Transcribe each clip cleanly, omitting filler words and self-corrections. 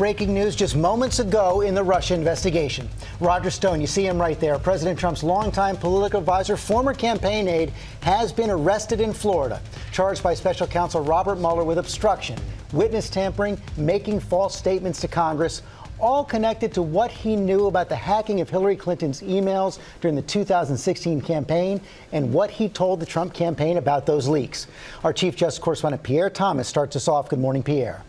breaking news just moments ago in the Russia investigation. Roger Stone, you see him right there. President Trump's longtime political advisor, former campaign aide, has been arrested in Florida, charged by special counsel Robert Mueller with obstruction, witness tampering, making false statements to Congress, all connected to what he knew about the hacking of Hillary Clinton's emails during the 2016 campaign and what he told the Trump campaign about those leaks. Our Chief Justice correspondent Pierre Thomas starts us off. Good morning, Pierre.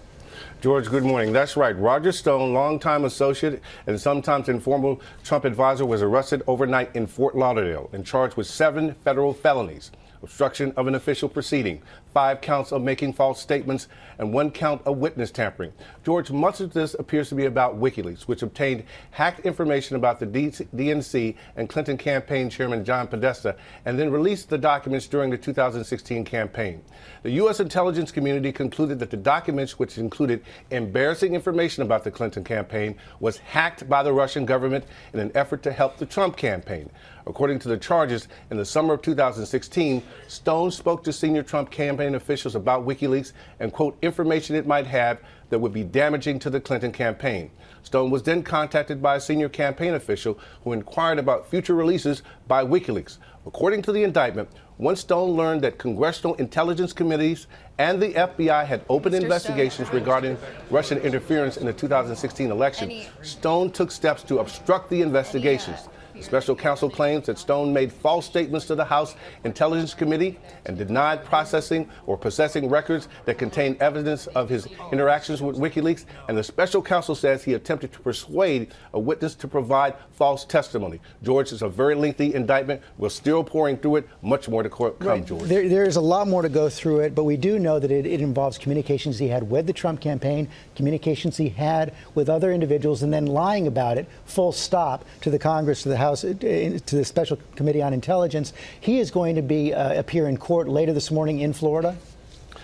George, good morning. That's right. Roger Stone, longtime associate and sometimes informal Trump advisor, was arrested overnight in Fort Lauderdale and charged with 7 federal felonies: obstruction of an official proceeding, 5 counts of making false statements, and 1 count of witness tampering. George, much of this appears to be about WikiLeaks, which obtained hacked information about the DNC and Clinton campaign chairman John Podesta, and then released the documents during the 2016 campaign. The U.S. intelligence community concluded that the documents, which included embarrassing information about the Clinton campaign, was hacked by the Russian government in an effort to help the Trump campaign. According to the charges, in the summer of 2016, Stone spoke to senior Trump campaign officials about WikiLeaks and, quote, information it might have that would be damaging to the Clinton campaign. Stone was then contacted by a senior campaign official who inquired about future releases by WikiLeaks. According to the indictment, once Stone learned that congressional intelligence committees and the FBI had opened investigations regarding Russian interference in the 2016 election, Stone took steps to obstruct the investigations. The special counsel claims that Stone made false statements to the House Intelligence Committee and denied processing or possessing records that contained evidence of his interactions with WikiLeaks. And the special counsel says he attempted to persuade a witness to provide false testimony. George, it's a very lengthy indictment. We're still pouring through it. Much more to come, right. George. There's a lot more to go through it, but we do know that it involves communications he had with the Trump campaign, communications he had with other individuals, and then lying about it, full stop, to the Congress, to the House, to the Special Committee on Intelligence. He is going to appear in court later this morning in Florida.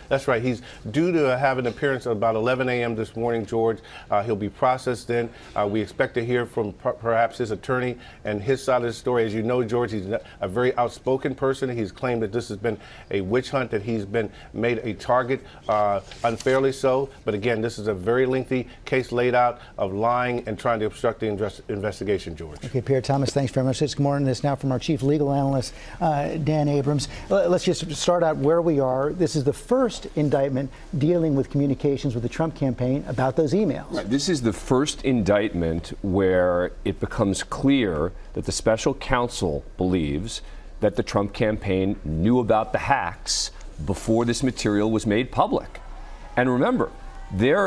That's right. He's due to have an appearance at about 11 a.m. this morning, George. He'll be processed then. We expect to hear from perhaps his attorney and his side of the story. As you know, George, he's a very outspoken person. He's claimed that this has been a witch hunt, that he's been made a target, unfairly so. But again, this is a very lengthy case laid out of lying and trying to obstruct the investigation, George. Okay, Pierre Thomas, thanks very much. Good morning. This now from our chief legal analyst, Dan Abrams. Let's just start out where we are. This is the first indictment dealing with communications with the Trump campaign about those emails. Right. This is the first indictment where it becomes clear that the special counsel believes that the Trump campaign knew about the hacks before this material was made public. And remember,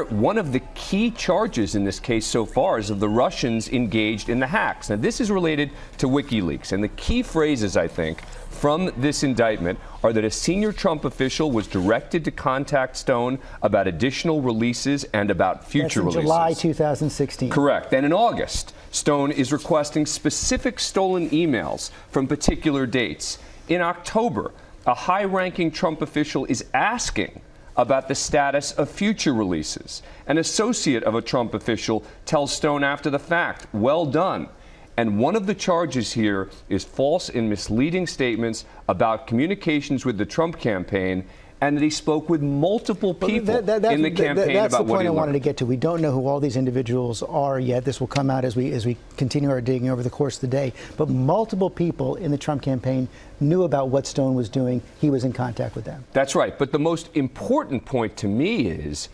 one of the key charges in this case so far is of the Russians engaged in the hacks. Now, this is related to WikiLeaks, and the key phrases, I think, from this indictment are that a senior Trump official was directed to contact Stone about additional releases and about future releases. July 2016. Correct. And in August, Stone is requesting specific stolen emails from particular dates. In October, a high-ranking Trump official is asking about the status of future releases. An associate of a Trump official tells Stone after the fact, "Well done." And one of the charges here is false and misleading statements about communications with the Trump campaign, and that he spoke with multiple people in the campaign about what he learned. That's the point I wanted to get to. We don't know who all these individuals are yet. This will come out as we continue our digging over the course of the day. But multiple people in the Trump campaign knew about what Stone was doing. He was in contact with them. That's right. But the most important point to me is,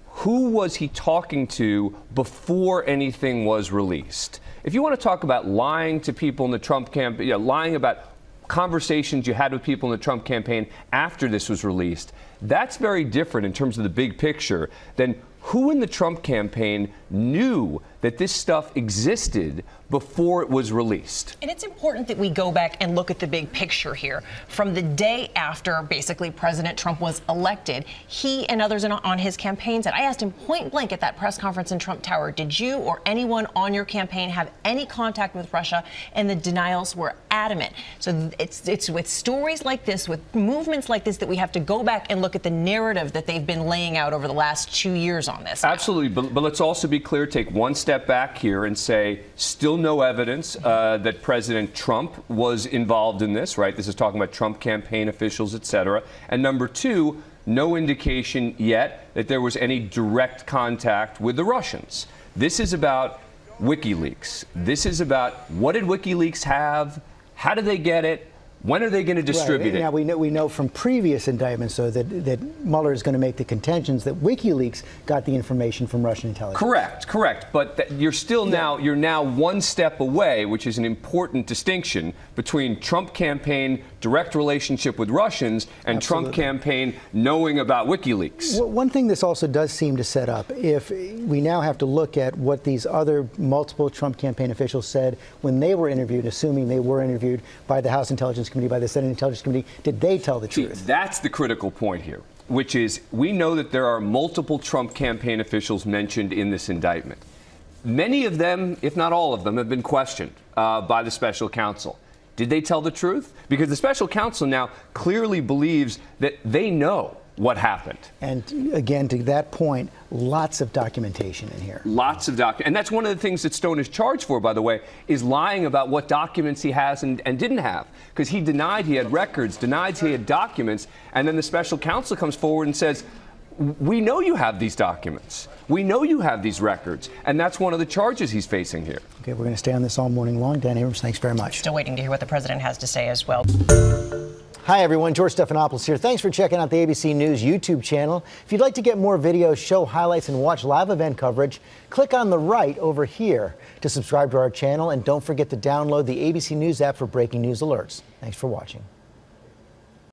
who was he talking to before anything was released? If you want to talk about lying to people in the Trump campaign, lying about conversations you had with people in the Trump campaign after this was released, that's very different in terms of the big picture than who in the Trump campaign knew that this stuff existed before it was released. And it's important that we go back and look at the big picture here. From the day after, basically, President Trump was elected, he and others on his campaign said, I asked him point blank at that press conference in Trump Tower, did you or anyone on your campaign have any contact with Russia? And the denials were adamant. So it's with stories like this, with movements like this, that we have to go back and look at the narrative that they've been laying out over the last 2 years on this. Absolutely. But let's also be clear, take one step back here and say, still no evidence that President Trump was involved in this, right? This is talking about Trump campaign officials, et cetera. And number two, no indication yet that there was any direct contact with the Russians. This is about WikiLeaks. This is about what did WikiLeaks have? How did they get it? When are they going to distribute it? Now, we know from previous indictments, though, that Mueller is going to make the contentions that WikiLeaks got the information from Russian intelligence. Correct. But you're still you're now one step away, which is an important distinction between Trump campaign direct relationship with Russians and Trump campaign knowing about WikiLeaks. Well, one thing this also does seem to set up, if we now have to look at what these other multiple Trump campaign officials said when they were interviewed, assuming they were interviewed by the House Intelligence Committee, by the Senate Intelligence Committee, did they tell the truth? That's the critical point here, which is we know that there are multiple Trump campaign officials mentioned in this indictment. Many of them, if not all of them, have been questioned by the special counsel. Did they tell the truth? Because the special counsel now clearly believes that they know what happened. And again, to that point, lots of documentation in here. Lots of documents. And that's one of the things that Stone is charged for, by the way, is lying about what documents he has and didn't have. Because he denied he had records, denied he had documents, and then the special counsel comes forward and says, we know you have these documents. We know you have these records. And that's one of the charges he's facing here. Okay, we're going to stay on this all morning long. Dan Abrams, thanks very much. Still waiting to hear what the president has to say as well. Hi, everyone. George Stephanopoulos here. Thanks for checking out the ABC News YouTube channel. If you'd like to get more videos, show highlights, and watch live event coverage, click on the right over here to subscribe to our channel. And don't forget to download the ABC News app for breaking news alerts. Thanks for watching.